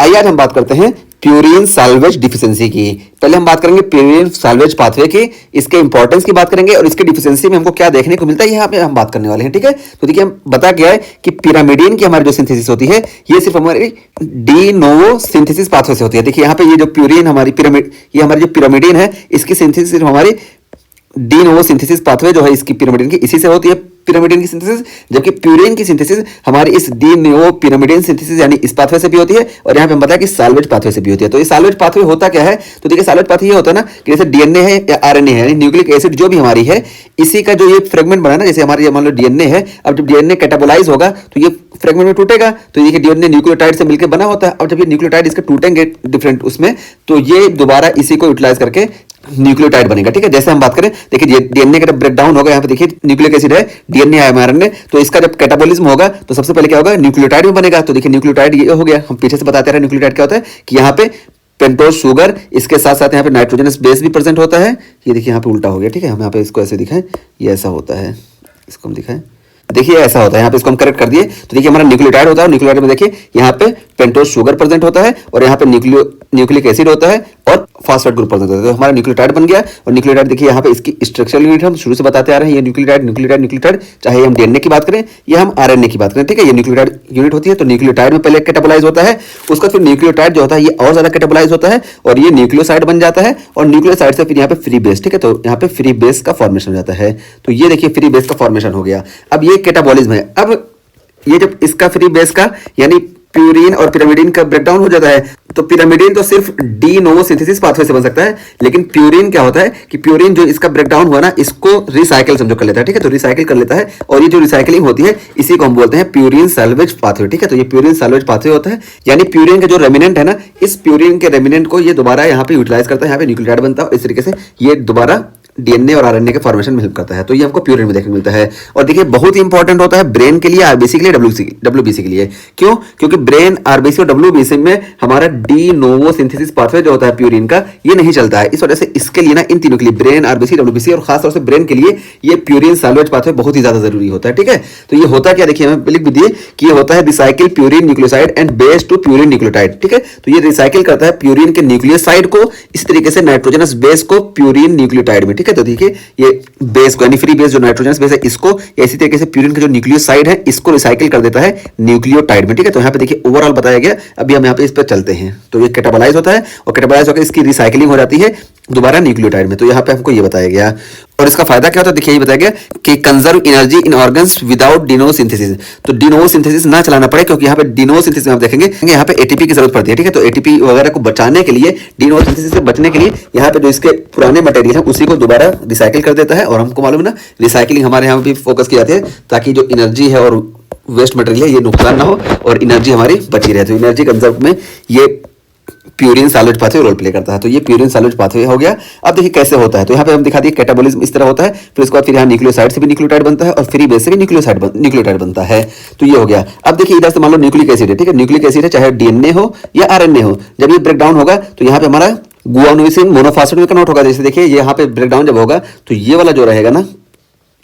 आइए आज हम बात करते हैं प्यूरिन साल्वेज डिफिशिएंसी की। पहले हम बात करेंगे प्यूरिन साल्वेज पाथवे की, इसके इंपॉर्टेंस की बात करेंगे और इसके डिफिशिएंसी में हमको क्या देखने को मिलता है यहाँ पे हम बात करने वाले हैं। ठीक है, तो देखिए हम बता गया है कि पिरामिडिन की हमारी जो सिंथेसिस होती है ये सिर्फ हमारी डी नोवो सिंथेसिस पाथवे से होती है। देखिए यहाँ पे ये जो प्यूरिन हमारी पिरामिड, ये हमारी जो पिरामिडिन है इसकी सिंथेसिस सिर्फ हमारी डी नोवो सिंथेसिस पाथवे जो है इसकी पिरामिडिन की इसी से होती है पिरामिडिन की सिंथेसिस, जबकि प्यूरिन की सिंथेसिस हमारी इस डी नोवो पिरामिडिन सिंथेसिस यानी इस पाथवे से भी होती है और यहाँ पे हम बताया कि साल्वेज पाथवे से भी होती है। तो ये साल्वेज पाथवे होता क्या है, तो देखिए साल्वेज पाथवे ये होता है ना कि जैसे डीएनए है या आरएनए है यानी न्यूक्लिक एसिड जो भी हमारी है इसी का जो ये फ्रेगमेंट बना ना, जैसे हमारे मान लो डीएनए है, अब जब डीएनए कैटाबोलाइज होगा तो ये फ्रेगमेंट में टूटेगा, तो देखिए डीएनए न्यूक्लियोटाइड से मिलकर बना होता है। अब जब ये न्यूक्लियोटाइड इसके टूटेंगे डिफरेंट उसमें, तो ये दोबारा इसी को यूटिलाइज करके न्यूक्लियोटाइड बनेगा। ठीक है, जैसे हम बात करें देखिए डीएनए का ब्रेक डाउन होगा, यहाँ पे देखिए न्यूक्लिक एसिड है, डीएनए है एमआरएनए, तो इसका जब कैटाबॉलिज्म होगा तो सबसे पहले क्या होगा, न्यूक्लियोटाइड में बनेगा। तो देखिए न्यूक्लियोटाइड ये हो गया, हम पीछे से बताते रहे न्यूक्लियोटाइड क्या होता है कि यहाँ पे पेंटोज शुगर, इसके साथ साथ यहाँ पे नाइट्रोजनस बेस भी प्रेजेंट होता है। ये देखिए यहाँ पे उल्टा हो गया। ठीक है, हम यहाँ पे इसको ऐसे दिखाएं, ये ऐसा होता है, इसको हम दिखाएं, देखिए ऐसा होता है। यहाँ पे इसको हम करेक्ट कर दिए तो देखिए हमारा न्यूक्लियोटाइड होता है, न्यूक्लियोटाइड में देखिए यहाँ पे पेंटोज शुगर प्रेजेंट होता है और यहाँ पे न्यूक्लिक एसिड होता है और फास्फेट ग्रुप प्रेजेंट होता है। तो हमारा न्यूक्लियोटाइड बन गया और न्यूक्लियोटाइड देखिए यहाँ पे इसकी स्ट्रक्चरल यूनिट हम शुरू से बताते आ रहे हैं, ये न्यूक्लियोटाइड न्यूक्लियोटाइड न्यूक्लियोटाइड, चाहे हम डीएनए की बात करें या हम आरएनए की बात करें। ठीक है, ये न्यूक्लियोटाइड यूनिट होती है। तो न्यूक्लियोटाइड में पहले कैटाबोलाइज होता है, उसका फिर न्यूक्लियोटाइड जो होता है ये और ज्यादा कैटाबोलाइज होता है और ये न्यूक्लियोसाइड बन जाता है और न्यूक्लियोसाइड से फिर यहाँ पे फ्री बेस। ठीक है, तो यहाँ पे फ्री बेस का फॉर्मेशन हो जाता है। तो ये देखिए फ्री बेस का फॉर्मेशन हो गया। अब ये कैटाबॉलिज्म है। अब ये जब इसका फ्री बेस का यानी प्यूरिन और पिरामिडिन का ब्रेकडाउन हो जाता है, तो पिरामिडिन तो सिर्फ डी नोवो सिंथेसिस पाथवे से बन सकता है, लेकिन प्यूरिन क्या होता है कि प्यूरिन जो इसका ब्रेकडाउन हुआ ना इसको रिसाइकिल समझो कर लेता है। ठीक है, तो रिसाइकिल कर लेता है और ये जो रिसाइकलिंग होती है इसी को हम बोलते हैं प्यूरिन साल्वेज पाथवे। ठीक है, तो ये प्यूरिन साल्वेज पाथवे होता है, यानी प्यूरिन का जो रेमिनेंट है ना, इस प्यूरिन के रेमिनेंट को ये दोबारा यहाँ पे यूटिलाइज करता है, यहाँ पे न्यूक्लियोटाइड बनता है और इस तरीके से ये दोबारा डीएनए और आरएनए के फॉर्मेशन में हेल्प करता है। तो ये हमको प्यूरिन में देखने को मिलता है। और देखिए बहुत ही इंपॉर्टेंट होता है ब्रेन के लिए, आरबीसी के लिए, डब्ल्यूबीसी के लिए। क्यों? क्योंकि ब्रेन, आरबीसी और डब्ल्यूबीसी में हमारा डी नोवो सिंथेसिस पाथवे जो होता है प्यूरिन का ये नहीं चलता है। इस वजह से इसके लिए ना इन तीनों के लिए ब्रेन, आरबीसी, डब्ल्यूबीसी और खासतौर से ब्रेन के लिए ये प्यूरिन साल्वेज पाथवे बहुत ही ज्यादा जरूरी होता है। ठीक है, तो ये होता क्या, देखिए हमें लिख भी दिए कि ये होता है recycle purine nucleoside and base to purine nucleotide. ठीक है, तो ये रिसाइकिल करता है प्यूरिन के न्यूक्लियोसाइड को इस तरीके से नाइट्रोजनस बेस को प्यूरिन न्यूक्लियोटाइड में। ठीक है, तो देखिए ये बेस को यानी फ्री बेस जो नाइट्रोजनस बेस है इसको या इसी तरीके से प्यूरिन का जो न्यूक्लियोसाइड है इसको रिसाइकिल कर देता है न्यूक्लियोटाइड में। ठीक है, तो यहाँ पे देखिए ओवरऑल बताया गया। अभी हम यहाँ पे इस पर चलते हैं। तो ये कैटाबोलाइज होता है और कैटाबोलाइज होकर इसकी रिसाइकलिंग हो जाती है दोबारा न्यूक्लियोटाइड में। तो यहाँ पे हमको ये बताया गया और इसका फायदा क्या होता है, देखिए ये बताया गया कि conserve energy in organs without de novo synthesis. तो डी नोवो सिंथेसिस ना चलाना पड़े, क्योंकि यहाँ पे डी नोवो सिंथेसिस में आप देखेंगे यहाँ पे एटीपी की जरूरत पड़ती है। ठीक है, तो एटीपी वगैरह को बचाने के लिए, डी नोवो सिंथेसिस से बचने के लिए यहाँ पे जो इसके पुराने मटेरियल है उसी को दोबारा रिसाइकिल कर देता है। और हमको मालूम है ना रिसाइकलिंग हमारे यहाँ भी फोकस की जाती है ताकि जो एनर्जी है और वेस्ट मटेरियल है ये नुकसान ना हो और एनर्जी हमारी बची रहे। तो एनर्जी कंजर्व में ये purine salvage pathway role play करता है। तो ये प्यूरिन साल्वेज पाथवे हो गया। अब देखिए कैसे होता है, तो यहाँ पे हम दिखा दिए कैटाबॉलिज्म इस तरह होता है, फिर उसके बाद फिर यहाँ न्यूक्लियोसाइड से भी न्यूक्लियोटाइड बनता है और फ्री बेस से भी न्यूक्लियोटाइड बनता है। तो ये हो गया। अब देखिए इधर से मान लो न्यूक्लिक एसिड है। ठीक है, न्यूक्लिक एसिड है चाहे डीएनए हो या आरएनए हो, जब ये ब्रेकडाउन होगा तो यहाँ पे हमारा गुआनोसिन मोनोफॉस्फेट में कन्वर्ट होगा। जैसे देखिए यहाँ पे ब्रेकडाउन जब होगा तो ये वाला जो रहेगा ना,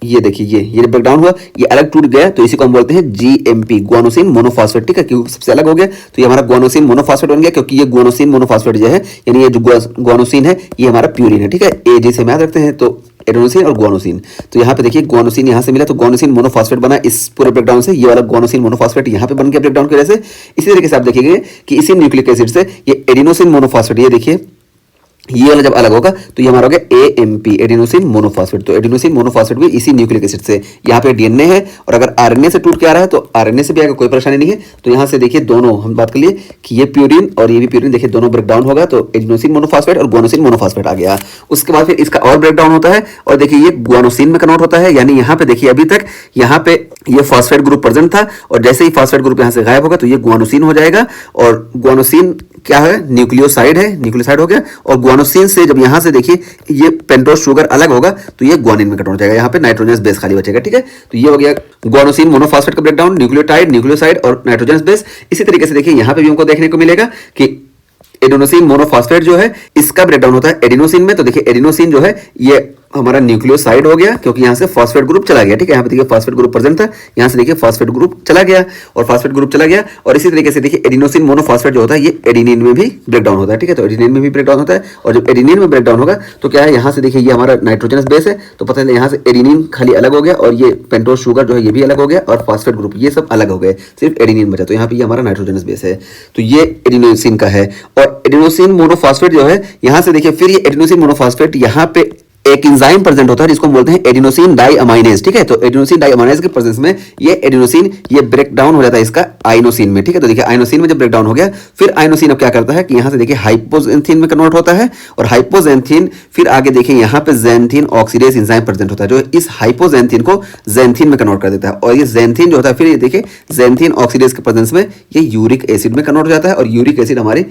ये देखिए ये ब्रेकडाउन हुआ, ये अलग टूट गया, तो इसी को हम बोलते हैं जीएमपी गुआनोसिन मोनोफॉस्फेट। ठीक है, क्योंकि सबसे अलग हो गया तो ये हमारा गुआनोसिन मोनोफॉस्फेट बन गया, क्योंकि ये गुआनोसिन मोनोफॉस्फेट जो है यानी ये जो गुआनोसिन है ये हमारा प्यूरिन है। ठीक है, ए जी से हम याद रखते हैं, तो एडेनोसिन और गुआनोसिन। तो यहाँ पे देखिए गुआनोसिन यहाँ से मिला तो गुआनोसिन मोनोफॉस्फेट बना इस पूरे ब्रेकडाउन से, ये वाला गुआनोसिन मोनोफॉस्फेट यहाँ पे बन गया ब्रेकडाउन की वजह से। इसी तरीके से आप देखिएगा कि इसी न्यूक्लिक एसिड से ये एडेनोसिन मोनोफॉस्फेट, ये देखिए ये वाला जब अलग होगा तो ये हमारा हो गया एएमपी एडेनोसिन मोनोफॉस्फेट। तो एडेनोसिन मोनोफॉस्फेट भी इसी न्यूक्लिक एसिड से, यहाँ पे डीएनए है और अगर आरएनए से टूट के आ रहा है तो आरएनए से भी आएगा, कोई परेशानी नहीं है। तो यहाँ से देखिए दोनों हम बात कर लिए कि ये प्यूरिन और ये भी प्यूरिन, देखिए दोनों ब्रेकडाउन होगा तो एडेनोसिन मोनोफॉस्फेट और गुआनोसिन मोनोफॉस्फेट आ गया। उसके बाद फिर इसका और ब्रेकडाउन होता है और देखिए ये गुआनोसिन में कन्वर्ट होता है, यानी यहाँ पे देखिए अभी तक यहाँ पे ये फॉस्फेट ग्रुप प्रेजेंट था और जैसे ही फॉस्फेट ग्रुप यहाँ से गायब होगा तो ये गुआनोसिन हो जाएगा। और गुआनोसिन क्या है, न्यूक्लियोसाइड है, न्यूक्लियोसाइड हो गया। और गुआनोसिन से जब यहाँ से देखिए ये पेंटोज शुगर अलग होगा तो ये गुआनिन में कन्वर्ट हो जाएगा, यहाँ पे नाइट्रोजनस बेस खाली बचेगा। ठीक है, तो ये हो गया गुआनोसिन मोनोफॉस्फेट का ब्रेकडाउन, न्यूक्लियोटाइड, न्यूक्लियोसाइड और नाइट्रोजनस बेस। इसी तरीके से देखिए यहाँ पे भी हमको देखने को मिलेगा कि एडेनोसिन मोनोफॉस्फेट जो है इसका ब्रेकडाउन होता है एडेनोसिन में। तो देखिए एडेनोसिन जो है ये हमारा न्यूक्लियोसाइड हो गया, क्योंकि यहाँ से फॉस्फेट ग्रुप चला गया। ठीक है, यहाँ पे देखिए फॉस्फेट ग्रुप प्रेजेंट था, यहाँ से देखिए फॉस्फेट ग्रुप चला गया और फॉस्फेट ग्रुप चला गया। और इसी तरीके से देखिए एडिनोसिन मोनोफॉस्फेट जो होता है ये एडिनिन में भी ब्रेक डाउन होता है। ठीक है, तो एडिनिन में भी ब्रेक डाउन होता है और जब एडिनिन में ब्रेक डाउन होगा तो क्या है, यहाँ से देखिए ये हमारा नाइट्रोजनस बेस है, तो पता है यहाँ से एडिनिन खाली अलग हो गया और ये पेंटोज शुगर जो है ये भी अलग हो गया और फॉस्फेट ग्रुप ये सब अलग हो गए, सिर्फ एडिनिन बचा। तो यहाँ पे ये हमारा नाइट्रोजनस बेस है, तो ये एडिनोसिन का है। और एडिनोसिन मोनोफॉस्फेट जो है यहाँ से देखिए फिर ये एडिनोसिन मोनोफॉस्फेट यहाँ पे एक एंजाइम प्रेजेंट होता है जिसको हम बोलते हैं एडिनोसिन डाइअमाइनेज। ठीक है, तो एडिनोसिन डाइअमाइनेज के प्रेजेंस में ये एडिनोसिन ये ब्रेक डाउन हो जाता है इसका आइनोसिन में। ठीक है, तो देखिए आइनोसिन में जब ब्रेक डाउन हो गया फिर आइनोसिन अब क्या करता है कि यहाँ से देखिए हाइपोजेंथिन में कन्वर्ट होता है और हाइपोजेंथिन फिर आगे देखिए यहाँ पे जेंथिन ऑक्सीडेज एंजाइम प्रेजेंट होता है जो इस हाइपोजेंथिन को जेंथिन में कन्वर्ट कर देता है। और ये जेंथिन जो होता है फिर ये देखिए जेंथिन ऑक्सीडेज के प्रेजेंस में ये यूरिक एसिड में कन्वर्ट हो जाता है और यूरिक एसिड हमारे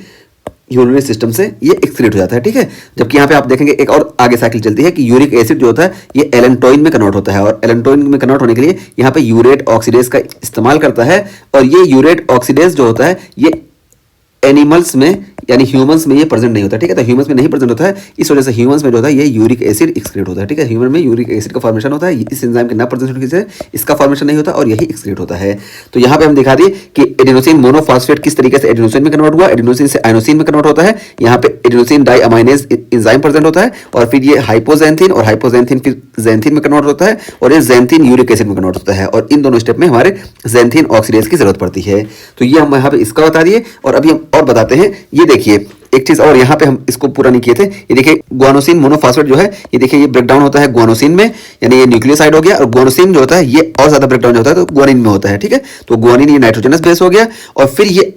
यूरिनरी सिस्टम से ये एक्सक्रीट हो जाता है। ठीक है, जबकि यहाँ पे आप देखेंगे एक और आगे साइकिल चलती है कि यूरिक एसिड जो होता है ये एलेंटोइन में कन्वर्ट होता है और एलेंटोइन में कन्वर्ट होने के लिए यहाँ पे यूरेट ऑक्सीडेज का इस्तेमाल करता है। और ये यूरेट ऑक्सीडेज जो होता है ये एनिमल्स में यानी ह्यूमंस में ये प्रेजेंट नहीं होता। ठीक है, तो ह्यूमंस में नहीं प्रेजेंट होता है, इस वजह से ह्यूमंस में जो होता है ये यूरिक एसिड एक्सक्रीट होता है। ठीक है, ह्यूमन में यूरिक एसिड का फॉर्मेशन होता है, इस एंजाइम के ना प्रेजेंट होने से इसका फॉर्मेशन नहीं होता और यही एक्सक्रीट होता है। तो यहाँ पे हम दिखा दिए कि एडिनोसिन मोनोफॉस्फेट किस तरीके से एडिनोसिन में कन्वर्ट हुआ, एडिनोसिन से आइनोसिन में कन्वर्ट होता है। यहाँ पे एडिनोसिन डाइअमाइनेज एंजाइम प्रेजेंट होता है और फिर ये हाइपोजेंथिन और हाइपोजेंथिन फिर जेंथिन में कन्वर्ट होता है और ये जेंथिन यूरिक एसिड में कन्वर्ट होता है और इन दोनों स्टेप में हमारे जेंथिन ऑक्सीडेज की जरूरत पड़ती है। तो ये हम यहाँ पे इसका बता दिए और अभी हम और बताते हैं। ये देखिए एक चीज और यहाँ पे हम इसको पूरा नहीं किए थे, ये देखिए ग्वानोसिन मोनोफॉस्फेट जो है ये देखिए ये ब्रेक डाउन होता है ग्वानोसिन में, यानी ये न्यूक्लियोसाइड हो गया और ग्वानोसिन जो होता है ये और ज्यादा ब्रेक डाउन होता है तो ग्वानिन में होता है। ठीक है, तो ग्वानिन ये नाइट्रोजनस बेस हो गया और फिर ये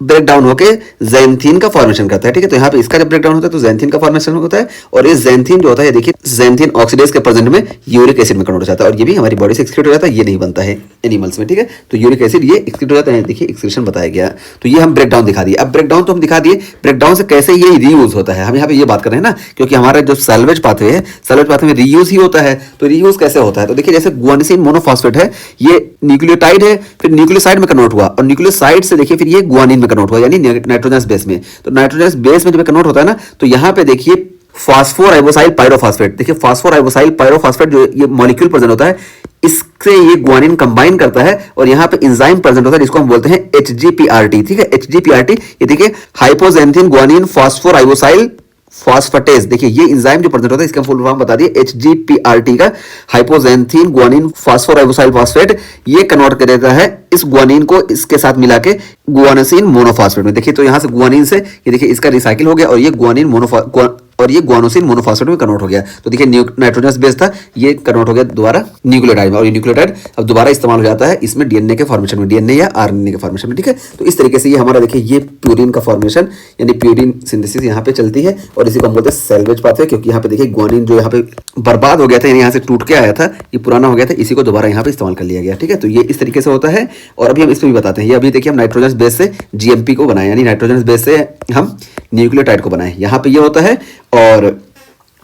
ब्रेक डाउन होकर जेंथिन का फॉर्मेशन करता है। ठीक है, तो यहाँ पे इसका जब ब्रेक डाउन होता है तो जेंथिन का फॉर्मेशन होता है और ये जेंथिन जो होता है देखिए जेंथिन ऑक्सीडेज के प्रेजेंट में यूरिक एसिड में कन्वर्ट हो जाता है और ये भी हमारी बॉडी से एक्सक्रीट हो जाता है, ये नहीं बनता है एनिमल्स में। ठीक है, तो यूरिक एसिड ये एक्सक्रीट हो जाता है, देखिए एक्सक्रीशन बताया गया। तो ये हम ब्रेक डाउन दिखा दिए। अब ब्रेक डाउन तो हम दिखा दिए, ब्रेक डाउन से कैसे ये रीयूज होता है हम यहाँ पे ये बात कर रहे हैं ना, क्योंकि हमारा जो सैल्वेज पाथवे है सैल्वेज पाथवे में रीयूज ही होता है। तो रीयूज कैसे होता है, तो देखिए जैसे ग्वानिसिन मोनोफॉस्फेट है ये न्यूक्लियोटाइड है, फिर न्यूक्लियोसाइड में कन्वर्ट हुआ और न्यूक्लियोसाइड से देखिए फिर ये ग्वानिन में कन्वर्ट हुआ यानी नाइट्रोजनस बेस में। तो नाइट्रोजनस बेस में जब कन्वर्ट होता है ना तो यहाँ पे देखिए फास्फोराइबोसाइल पायरोफॉस्फेट, देखिए फास्फोराइबोसाइल पायरोफॉस्फेट जो ये मॉलिक्यूल प्रेजेंट होता है इससे ये ग्वानिन कंबाइन करता है और यहाँ पे एंजाइम प्रेजेंट होता है जिसको हम बोलते हैं HGPRT। ठीक है, HGPRT ये देखिए हाइपोजेंथिन ग्वानिन फास्फोराइबोसाइल फॉस्फेटेज, देखिए ये एंजाइम जो प्रेजेंट होता है इसका फुल फॉर्म बता दिए HGPRT का, हाइपोजेंथिन ग्वानिन फास्फोराइबोसाइल फॉस्फेट, ये कन्वर्ट कर देता है इस ग्वानिन को इसके साथ मिला के ग्वानोसिन मोनोफॉस्फेट में। देखिए तो यहां से ग्वानिन से ये देखिए इसका रिसाइकिल हो गया और ये ग्वानोसिन मोनोफॉस्फेट में कन्वर्ट हो गया। तो देखिए नाइट्रोजनस बेस था ये कन्वर्ट हो गया दोबारा न्यूक्लियोटाइड में और ये न्यूक्लियोटाइड अब दोबारा इस्तेमाल हो जाता है इसमें डीएनए के फॉर्मेशन में, डीएनए या आरएनए के फॉर्मेशन में। ठीक है, तो इस तरीके से ये हमारा देखिए ये प्यूरिन का फॉर्मेशन यानी प्यूरिन सिंथेसिस यहाँ पे चलती है और इसी को हम बोलते हैं सैल्वेज पाथवे, क्योंकि यहाँ पे देखिए ग्वानिन जो यहाँ पे बर्बाद हो गया था यानी यहाँ से टूट के आया था ये पुराना हो गया था, इसी को दोबारा यहाँ पे इस्तेमाल कर लिया गया। ठीक है, तो ये इस तरीके से होता है और अभी हम इसमें भी बताते हैं। ये अभी देखिए हम नाइट्रोजनस बेस से जीएमपी को बनाए यानी नाइट्रोजनस बेस से हम न्यूक्लियोटाइड को बनाए, यहाँ पे ये होता है। और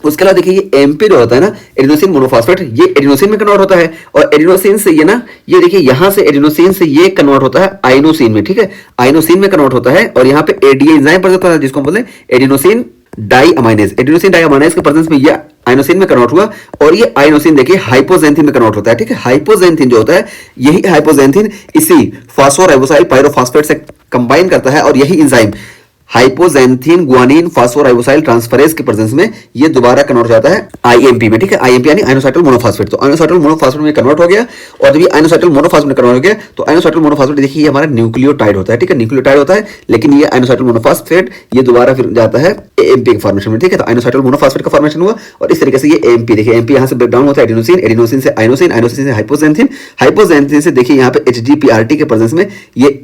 उसके अलावा देखिए ये एमपी जो होता है ना एडिनोसिन मोनोफॉस्फेट ये एडिनोसिन में कन्वर्ट होता है और एडिनोसिन से ये ना ये देखिए यहाँ से एडिनोसिन से ये कन्वर्ट होता है आइनोसिन में। ठीक है, आइनोसिन में कन्वर्ट होता है और यहाँ पे एडीए एंजाइम प्रेजेंट होता है जिसको हम बोलते हैं एडिनोसिन डाइअमाइनेज। एडिनोसिन डाइअमाइनेज के प्रेजेंस में ये आइनोसिन में कन्वर्ट हुआ और ये आइनोसिन देखिए हाइपोजेंथिन में कन्वर्ट होता है। ठीक है, हाइपोजेंथिन जो होता है यही हाइपोजेंथिन इसी फास्फोराइबोसाइल पायरोफॉस्फेट से कंबाइन करता है और यही enzyme hypoxanthine guanine phosphoribosyl transferase के प्रेजेंस में ये दोबारा कन्वर्ट हो जाता है आईएमपी में। ठीक है, आईएमपी यानी आइनोसाइटल मोनोफॉस्फेट। तो आइनोसाइटल मोनोफॉस्फेट में कन्वर्ट हो गया और जब ये आइनोसाइटल मोनोफॉस्फेट में कन्वर्ट हो गया तो आइनोसाइटल मोनोफॉस्फेट देखिए ये हमारा न्यूक्लियोटाइड होता है। ठीक है, न्यूक्लियोटाइड होता है लेकिन ये आइनोसाइटल मोनोफॉस्फेट ये दोबारा फिर जाता है एएमपी के फॉर्मेशन में। ठीक है, तो आइनोसाइटल मोनोफॉस्फेट का फॉर्मेशन हुआ और इस तरीके से ये एएमपी देखिए एएमपी यहाँ से ब्रेक डाउन होता है एडिनोसिन, एडिनोसिन से आइनोसिन, आइनोसिन से हाइपोजेंथिन, हाइपोजेंथिन से देखिए यहाँ पे HGPRT के प्रेजेंस में ये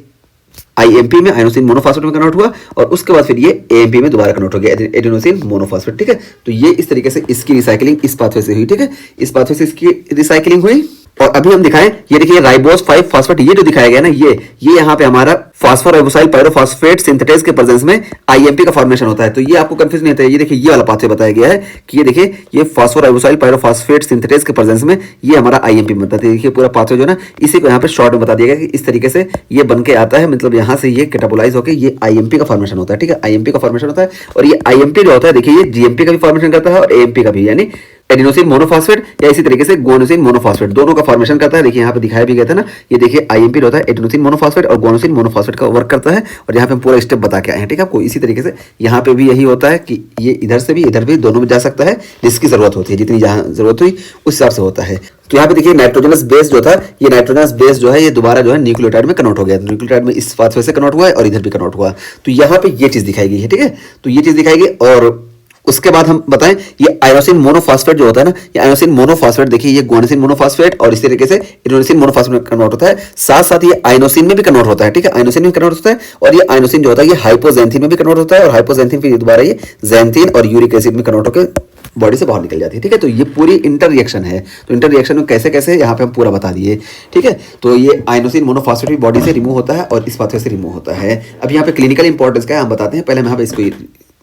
आईएमपी में आइनोसिन मोनोफॉस्फेट में कन्वर्ट हुआ और उसके बाद फिर ये एएमपी में दोबारा कन्वर्ट हो गया एडिनोसिन मोनोफॉस्फेट। ठीक है, तो ये इस तरीके से इसकी रिसाइकलिंग इस पाथवे से हुई। ठीक है, इस पाथवे से इसकी रिसाइकलिंग हुई और अभी हम दिखाएं ये देखिए राइबोस 5 फॉस्फेट ये जो दिखाया गया ना ये यहाँ पे हमारा फास्फोराइबोसाइल पायरोफॉस्फेट सिंथेटेज के प्रेजेंस में आईएमपी का फॉर्मेशन होता है। तो ये आपको कंफ्यूज नहीं होता है, ये देखिए ये वाला पाथवे बताया गया है कि ये देखिए ये फास्फोराइबोसाइल पायरोफॉस्फेट सिंथेटेज के प्रेजेंस में ये हमारा आईएमपी बनता है। देखिए पूरा पाथवे जो ना इसी को यहाँ पे शॉर्ट में बता दिया गया कि इस तरीके से ये बन के आता है, मतलब यहाँ से ये कैटाबोलाइज होकर ये आईएमपी का फॉर्मेशन होता है। ठीक है, आईएमपी का फॉर्मेशन होता है और ये आईएमपी जो होता है देखिए ये जीएमपी का भी फॉर्मेशन करता है और एएमपी का भी, यानी एडिनोसिन मोनोफॉस्फेट या इसी तरीके से गुआनोसिन मोनोफॉस्फेट, दोनों का फॉर्मेशन करता है। देखिए यहाँ पे दिखाया भी गया था ना, ये देखिए आईएमपी होता है एडिनोसिन मोनोफॉस्फेट और गुआनोसिन मोनोफॉस्फेट का वर्क करता है। और यहाँ पे हम पूरा स्टेप बता के आए हैं, ठीक है आपको। इसी तरीके से यहाँ पे भी यही होता है कि ये इधर से भी इधर भी दोनों में जा सकता है, जिसकी जरूरत होती है, जितनी जहाँ जरूरत हुई उस हिसाब से होता है। तो यहाँ पे देखिए नाइट्रोजनस बेस जो था, ये नाइट्रोजनस बेस जो है ये दोबारा जो है न्यूक्लियोटाइड में कन्वर्ट हो गया। न्यूक्लियोटाइड में इस पाथवे से कन्वर्ट हुआ है और इधर भी कन्वर्ट हुआ। तो यहाँ पे ये चीज दिखाई गई है, ठीक है। तो ये चीज दिखाई गई और उसके बाद हम बताएं ये आयोसिन मोनोफॉस्फेट जो होता है ना, ये आयोसिन मोनोफॉस्फेट देखिए ये गुआनोसिन मोनोफॉस्फेट और इसी तरीके से एडिनोसिन मोनोफॉस्फेट में कन्वर्ट होता है। साथ साथ ये आइनोसिन में भी कन्वर्ट होता है, ठीक है, आइनोसिन में कन्वर्ट होता है। और ये आइनोसिन जो होता है ये हाइपोजेंथिन में भी कन्वर्ट होता है और हाइपोजेंथिन फिर दोबारा ये जेंथिन और यूरिक एसिड में कन्वर्ट होकर बॉडी से बाहर निकल जाती है, ठीक है। तो ये पूरी इंटर रिएक्शन है। तो इंटर रिएक्शन में कैसे कैसे यहाँ पे हम पूरा बता दिए, ठीक है। तो ये आइनोसिन मोनोफॉस्फेट भी बॉडी से रिमूव होता है और इस पाथवे से रिमूव होता है। अब यहाँ पे क्लिनिकल इंपॉर्टेंस क्या है हम बताते हैं, पहले हम यहाँ पे इसको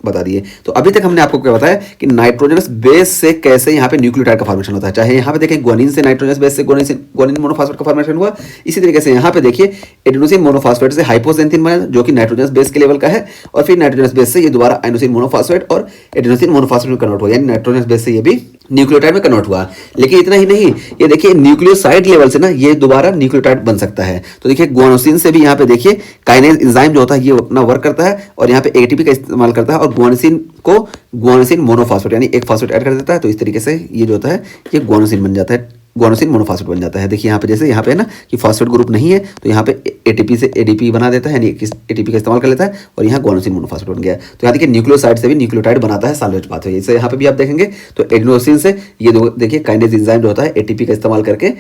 बता दिए। तो अभी तक हमने आपको क्या बताया कि नाइट्रोजनस बेस से कैसे यहाँ पे न्यूक्लियोटाइड का फॉर्मेशन होता है। चाहे यहाँ पे देखें गुआनिन से नाइट्रोजनस बेस से गुआनिन मोनोफॉस्फेट का फॉर्मेशन हुआ, इसी तरीके से यहाँ पे देखिए एडिनोसिन मोनोफॉस्फेट से हाइपोजेंथिन बना जो कि नाइट्रोजनस बेस के लेवल का है, और फिर नाइट्रोजनस बेस से ये दोबारा आइनोसिन मोनोफॉस्फेट और एडिनोसिन मोनोफॉस्फेट में कन्वर्ट हुआ, यानी नाइट्रोजनस बेस से ये भी न्यूक्लियोटाइड में कन्वर्ट हुआ। लेकिन इतना ही नहीं, ये देखिए न्यूक्लियोसाइड लेवल से ना ये दोबारा न्यूक्लियोटाइड बन सकता है। तो देखिए गुआनोसिन से भी यहाँ पे देखिए काइनेज एंजाइम जो होता है ये अपना वर्क करता है और यहाँ पे एटीपी का इस्तेमाल करता है और गुआनोसिन को गुआनोसिन मोनोफॉस्फेट यानी एक फॉस्फेट ऐड कर देता है। तो इस तरीके से ये जो होता है ये गुआनोसिन बन जाता है, गुआनोसिन मोनोफॉस्फेट बन जाता है। देखिए यहाँ पे जैसे यहाँ पे है ना कि फॉस्फेट ग्रुप नहीं है तो यहाँ पे एटीपी से एडीपी बना देता है, यानी एटीपी का इस्तेमाल कर लेता है और यहाँ गुआनोसिन मोनोफॉस्फेट बन गया। तो यहाँ देखिए न्यूक्लियोसाइड से भी न्यूक्लियोटाइड बनाता है साल्वेज पाथवे। इसे यहाँ पे भी आप देखेंगे तो एडिनोसिन से ये देखिए काइनेज एंजाइम जो होता है एटीपी का इस्तेमाल करके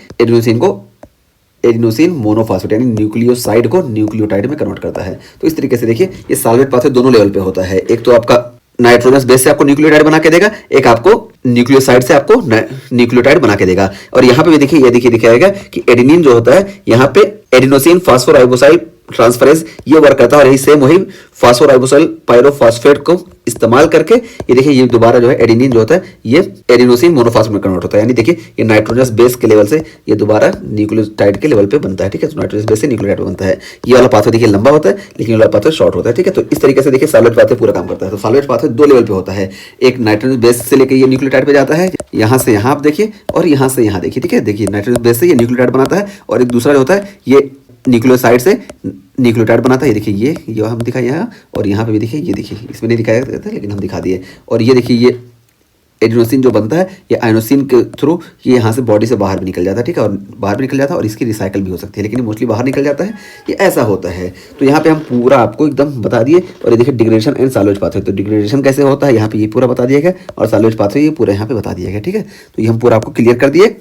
एडिनोसिन मोनोफॉस्फेट यानी न्यूक्लियोसाइड को न्यूक्लियोटाइड में कन्वर्ट करता है। तो इस तरीके से देखिए ये साल्वेज पाथवे दोनों लेवल पे होता है। एक तो आपका नाइट्रोजनस बेस से आपको न्यूक्लियोटाइड बना के देगा, एक आपको न्यूक्लियोसाइड से आपको न्यूक्लियोटाइड बना के देगा। और यहाँ पे भी देखिए ये देखिए दिखाएगा कि एडेनिन जो होता है यहाँ पे एडिनोसिन फॉस्फोराइबोसाइल ट्रांसफरेज ये वर्क करता है और यही सेम वही फॉस्फोराइबोसाइल पायरोफॉस्फेट को इस्तेमाल करके ये देखिए ये दोबारा जो है एडेनिन जो होता है ये एडिनोसिन मोनोफॉस्फेट में कन्वर्ट होता है। यानी देखिए ये नाइट्रोजनस बेस के लेवल से ये दोबारा न्यूक्लियोटाइड के लेवल पे बनता है, ठीक है। तो नाइट्रोजनस बेस से न्यूक्लियोटाइड बनता है। ये वाला पाथवे देखिए लंबा होता है लेकिन ये वाला पाथवे शॉर्ट होता है, ठीक है। तो इस तरीके से देखिए साल्वेज पाथवे पूरा काम करता है। तो साल्वेज पाथवे दो लेवल पे होता है, एक नाइट्रोजनस बेस से लेकर ये न्यूक्लियोटाइड पे जाता है, यहाँ से यहाँ आप देखिए और यहाँ से यहाँ देखिए, ठीक है। देखिए नाइट्रोजनस बेस से ये न्यूक्लियोटाइड बनाता है और एक दूसरा जो होता है ये न्यूक्लियोसाइड से न्यूक्लियोटाइड बनाता है। ये देखिए ये हम दिखाए यहाँ और यहाँ पे भी देखिए ये देखिए इसमें नहीं दिखाया गया था लेकिन हम दिखा दिए। और ये देखिए ये एडिनोसिन जो बनता है ये आइनोसिन के थ्रू ये यहाँ से बॉडी से बाहर भी निकल जाता है, ठीक है। और बाहर भी निकल जाता है और इसकी रिसाइकल भी हो सकती है लेकिन मोस्टली बाहर निकल जाता है, ये ऐसा होता है। तो यहाँ पे हम पूरा आपको एकदम बता दिए। और ये देखिए डिग्रेडेशन एंड साल्वेज पाथवे, तो डिग्रेडेशन कैसे होता है यहाँ पे ये पूरा बता दिया गया और साल्वेज पाथवे ये पूरा यहाँ पे बता दिया गया, ठीक है। तो ये हम पूरा आपको क्लियर कर दिए।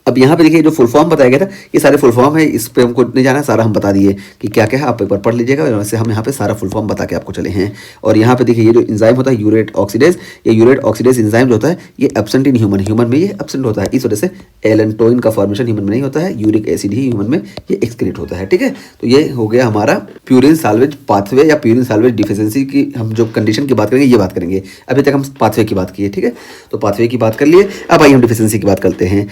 अब यहाँ पे देखिए जो फुल फॉर्म बताया गया था ये सारे फुल फॉर्म है, इस पे हमको नहीं जाना है, सारा हम बता दिए कि क्या क्या है, आप एक बार पढ़ लीजिएगा। वैसे हम यहाँ पे सारा फुल फॉर्म बता के आपको चले हैं। और यहाँ पे देखिए ये जो एंजाइम होता है यूरेट ऑक्सीडेज, ये यूरेट ऑक्सीडेज एंजाइम जो होता है ये एब्सेंट इन ह्यूमन में ये एब्सेंट होता है। इस वजह से एलेंटोइन का फॉर्मेशन ह्यूमन में नहीं होता है, यूरिक एसिड ही ह्यूमन में ये एक्सक्रीट होता है, ठीक है। तो ये हो गया हमारा प्यूरिन साल्वेज पाथवे या प्यूरिन साल्वेज डिफिशिएंसी की हम जो कंडीशन की बात करेंगे ये बात करेंगे। अभी तक हम पाथवे की बात की है, ठीक है। तो पाथवे की बात कर लिए, अब आइए हम डिफिशिएंसी की बात करते हैं।